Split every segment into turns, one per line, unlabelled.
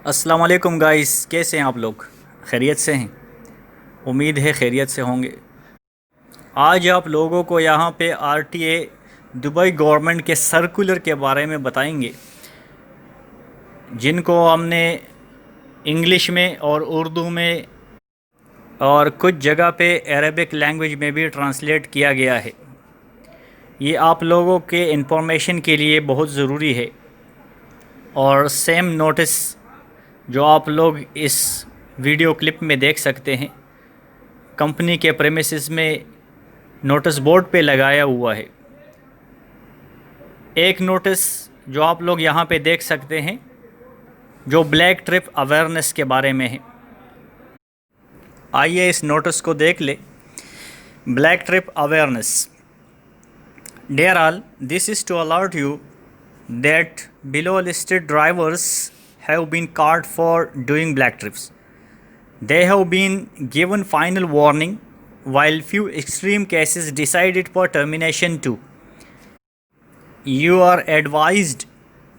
السلام علیکم گائز، کیسے ہیں آپ لوگ؟ خیریت سے ہیں؟ امید ہے خیریت سے ہوں گے۔ آج آپ لوگوں کو یہاں پہ RTA دبئی گورنمنٹ کے سرکولر کے بارے میں بتائیں گے، جن کو ہم نے انگلش میں اور اردو میں اور کچھ جگہ پہ عربک لینگویج میں بھی ٹرانسلیٹ کیا گیا ہے۔ یہ آپ لوگوں کے انفارمیشن کے لیے بہت ضروری ہے، اور سیم نوٹس جو آپ لوگ اس ویڈیو کلپ میں دیکھ سکتے ہیں، کمپنی کے پریمیسز میں نوٹس بورڈ پہ لگایا ہوا ہے۔ ایک نوٹس جو آپ لوگ یہاں پہ دیکھ سکتے ہیں، جو بلیک ٹرپ اویئرنیس کے بارے میں ہے۔ آئیے اس نوٹس کو دیکھ لیں۔ Black trip awareness: dear all, this is to alert you that below listed drivers have been caught for doing black trips. They have been given final warning, while few extreme cases decided for termination too. You are advised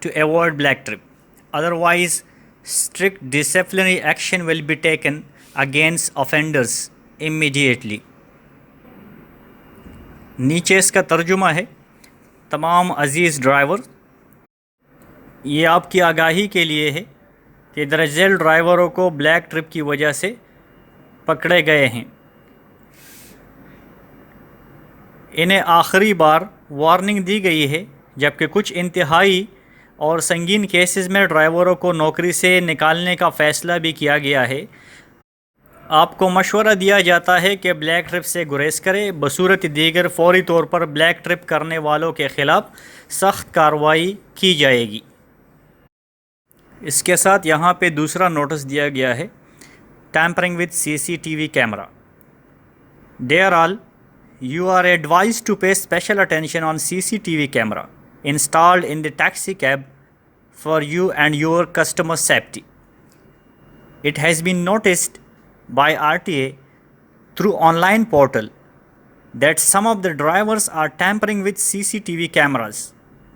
to avoid black trip. Otherwise, strict disciplinary action will be taken against offenders immediately. نیچے اس کا ترجمہ ہے: تمام عزیز driver, یہ آپ کی آگاہی کے لیے ہے کہ درج ذیل ڈرائیوروں کو بلیک ٹرپ کی وجہ سے پکڑے گئے ہیں۔ انہیں آخری بار وارننگ دی گئی ہے، جبکہ کچھ انتہائی اور سنگین کیسز میں ڈرائیوروں کو نوکری سے نکالنے کا فیصلہ بھی کیا گیا ہے۔ آپ کو مشورہ دیا جاتا ہے کہ بلیک ٹرپ سے گریز کریں، بصورت دیگر فوری طور پر بلیک ٹرپ کرنے والوں کے خلاف سخت کارروائی کی جائے گی۔ اس کے ساتھ یہاں پہ دوسرا نوٹس دیا گیا ہے: tampering with CCTV camera. Dear all, you are advised to pay special attention on CCTV camera installed in the taxi cab for you and your customer safety. It has been noticed by RTA through online portal that some of the drivers are tampering with CCTV cameras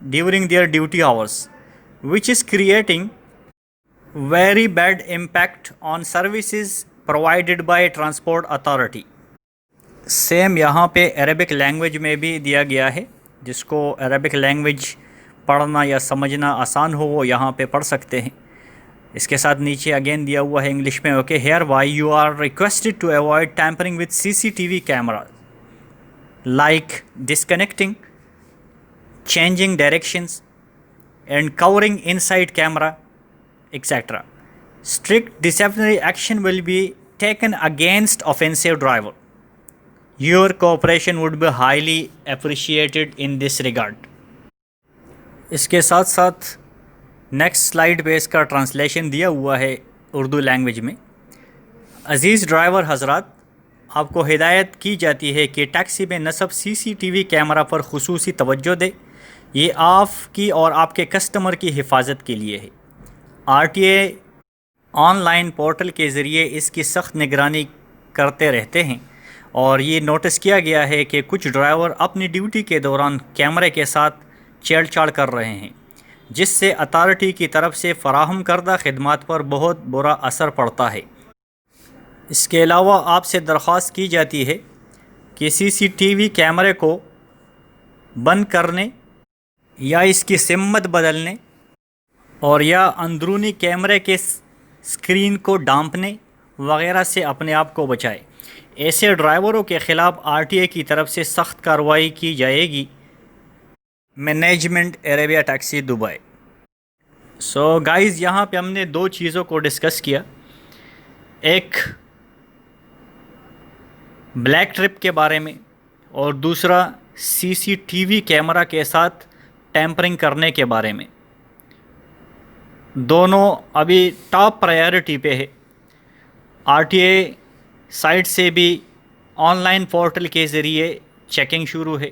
during their duty hours, which is creating very bad impact on services provided by transport authority. Same یہاں پہ Arabic language میں بھی دیا گیا ہے، جس کو Arabic language پڑھنا یا سمجھنا آسان ہو وہ یہاں پہ پڑھ سکتے ہیں۔ اس کے ساتھ نیچے اگین دیا ہوا ہے انگلش میں: okay, hereby you are requested to avoid tampering with CCTV camera like disconnecting, changing directions and covering inside camera etc. Strict disciplinary action will be taken against offensive driver. Your cooperation would be highly appreciated in this regard. اس کے ساتھ ساتھ next slide پہ اس کا translation دیا ہوا ہے Urdu language میں۔ عزیز driver حضرات، آپ کو ہدایت کی جاتی ہے کہ ٹیکسی میں نصب CCTV کیمرا پر خصوصی توجہ دیں۔ یہ آپ کی اور آپ کے کسٹمر کی حفاظت کے لیے ہے۔ RTA آن لائن پورٹل کے ذریعے اس کی سخت نگرانی کرتے رہتے ہیں، اور یہ نوٹس کیا گیا ہے کہ کچھ ڈرائیور اپنی ڈیوٹی کے دوران کیمرے کے ساتھ چھیڑ چھاڑ کر رہے ہیں، جس سے اتھارٹی کی طرف سے فراہم کردہ خدمات پر بہت برا اثر پڑتا ہے۔ اس کے علاوہ آپ سے درخواست کی جاتی ہے کہ CCTV کیمرے کو بند کرنے یا اس کی سمت بدلنے اور یا اندرونی کیمرے کے اسکرین کو ڈانپنے وغیرہ سے اپنے آپ کو بچائے۔ ایسے ڈرائیوروں کے خلاف RTA کی طرف سے سخت کارروائی کی جائے گی۔ Management Arabia taxi Dubai. So guys, یہاں پہ ہم نے دو چیزوں کو ڈسکس کیا: ایک بلیک ٹرپ کے بارے میں، اور دوسرا CCTV کیمرہ کے ساتھ ٹیمپرنگ کرنے کے بارے میں۔ دونوں ابھی ٹاپ پرائیورٹی پہ ہے۔ RTA سائٹ سے بھی آن لائن پورٹل کے ذریعے چیکنگ شروع ہے،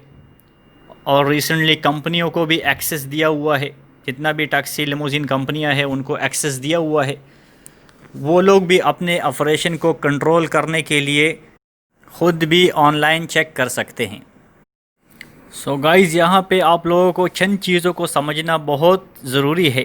اور ریسنٹلی کمپنیوں کو بھی ایکسیس دیا ہوا ہے۔ جتنا بھی ٹیکسی لیموزین کمپنیاں ہیں ان کو ایکسیس دیا ہوا ہے۔ وہ لوگ بھی اپنے آپریشن کو کنٹرول کرنے کے لیے خود بھی آن لائن چیک کر سکتے ہیں۔ سو گائز، یہاں پہ آپ لوگوں کو چند چیزوں کو سمجھنا بہت ضروری ہے،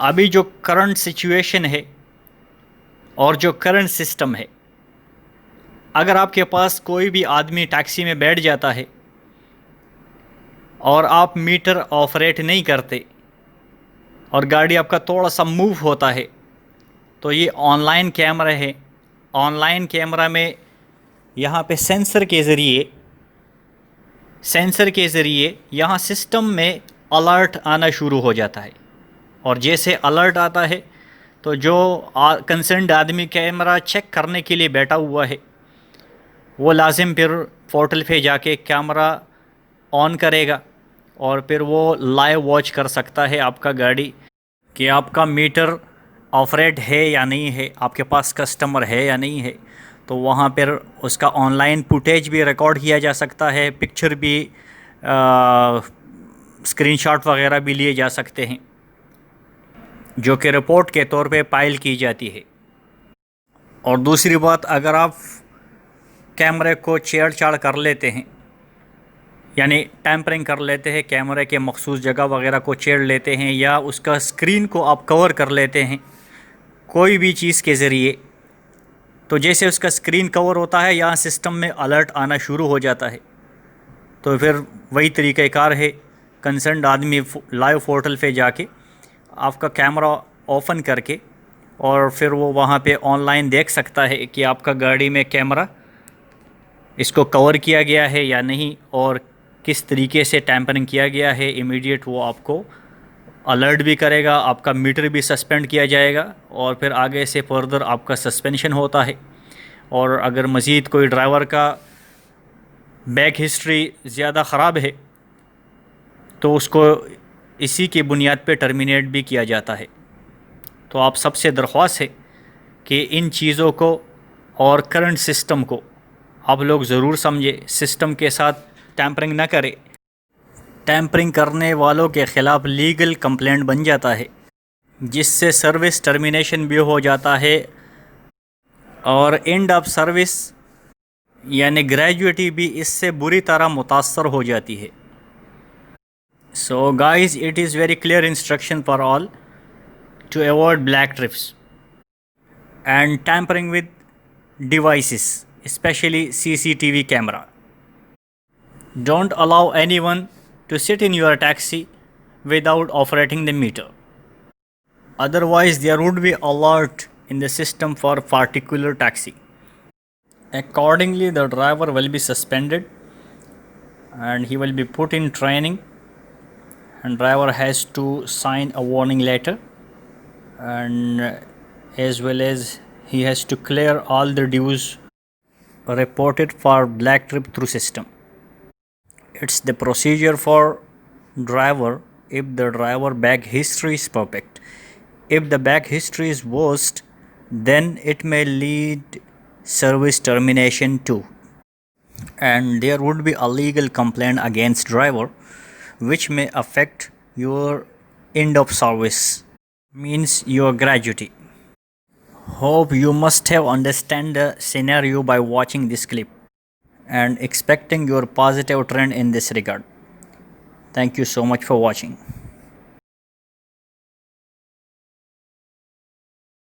ابھی جو کرنٹ سچویشن ہے اور جو کرنٹ سسٹم ہے، اگر آپ کے پاس کوئی بھی آدمی ٹیکسی میں بیٹھ جاتا ہے اور آپ میٹر آپریٹ نہیں کرتے اور گاڑی آپ کا تھوڑا سا موو ہوتا ہے، تو یہ آن لائن کیمرہ ہے. آن لائن کیمرہ میں یہاں پہ سینسر کے ذریعے یہاں سسٹم میں الرٹ آنا شروع ہو جاتا ہے، اور جیسے الرٹ آتا ہے تو جو کنسرنڈ آدمی کیمرہ چیک کرنے کے لیے بیٹھا ہوا ہے وہ لازم پھر پورٹل پہ جا کے کیمرہ آن کرے گا، اور پھر وہ لائیو واچ کر سکتا ہے آپ کا گاڑی کہ آپ کا میٹر آپریٹ ہے یا نہیں ہے، آپ کے پاس کسٹمر ہے یا نہیں ہے. تو وہاں پھر اس کا آن لائن فوٹیج بھی ریکارڈ کیا جا سکتا ہے، پکچر بھی اسکرین شاٹ وغیرہ بھی لیے جا سکتے ہیں، جو کہ رپورٹ کے طور پہ فائل کی جاتی ہے. اور دوسری بات، اگر آپ کیمرے کو چھیڑ چھاڑ کر لیتے ہیں، یعنی ٹیمپرنگ کر لیتے ہیں، کیمرے کے مخصوص جگہ وغیرہ کو چھیڑ لیتے ہیں، یا اس کا اسکرین کو آپ کور کر لیتے ہیں کوئی بھی چیز کے ذریعے، تو جیسے اس کا اسکرین کور ہوتا ہے یہاں سسٹم میں الرٹ آنا شروع ہو جاتا ہے. تو پھر وہی طریقہ کار ہے، کنسرنڈ آدمی لائیو پورٹل پہ جا کے آپ کا کیمرہ اوپن کر کے، اور پھر وہ وہاں پہ آن لائن دیکھ سکتا ہے کہ آپ کا گاڑی میں کیمرہ اس کو کور کیا گیا ہے یا نہیں، اور کس طریقے سے ٹیمپرنگ کیا گیا ہے. امیڈیٹ وہ آپ کو الرٹ بھی کرے گا، آپ کا میٹر بھی سسپینڈ کیا جائے گا، اور پھر آگے سے فردر آپ کا سسپینشن ہوتا ہے. اور اگر مزید کوئی ڈرائیور کا بیک ہسٹری زیادہ خراب ہے تو اس کو اسی کی بنیاد پہ ٹرمینیٹ بھی کیا جاتا ہے. تو آپ سب سے درخواست ہے کہ ان چیزوں کو اور کرنٹ سسٹم کو آپ لوگ ضرور سمجھے، سسٹم کے ساتھ ٹیمپرنگ نہ کرے. ٹیمپرنگ کرنے والوں کے خلاف لیگل کمپلینٹ بن جاتا ہے، جس سے سروس ٹرمینیشن بھی ہو جاتا ہے، اور اینڈ آف سروس یعنی گریجویٹی بھی اس سے بری طرح متاثر ہو جاتی ہے. So guys, it is very clear instruction for all to avoid black trips and tampering with devices, especially CCTV camera. Don't allow anyone to sit in your taxi without operating the meter. Otherwise, there would be alert in the system for particular taxi. Accordingly, the driver will be suspended and he will be put in training, and driver has to sign a warning letter, and as well as he has to clear all the dues reported for black trip through system. It's the procedure for driver if the driver back history is perfect. If the back history is worst, then it may lead service termination too. And there would be a legal complaint against driver which may affect your end of service, means your gratuity. Hope you must have understand the scenario by watching this clip and expecting your positive trend in this regard. Thank you so much for watching.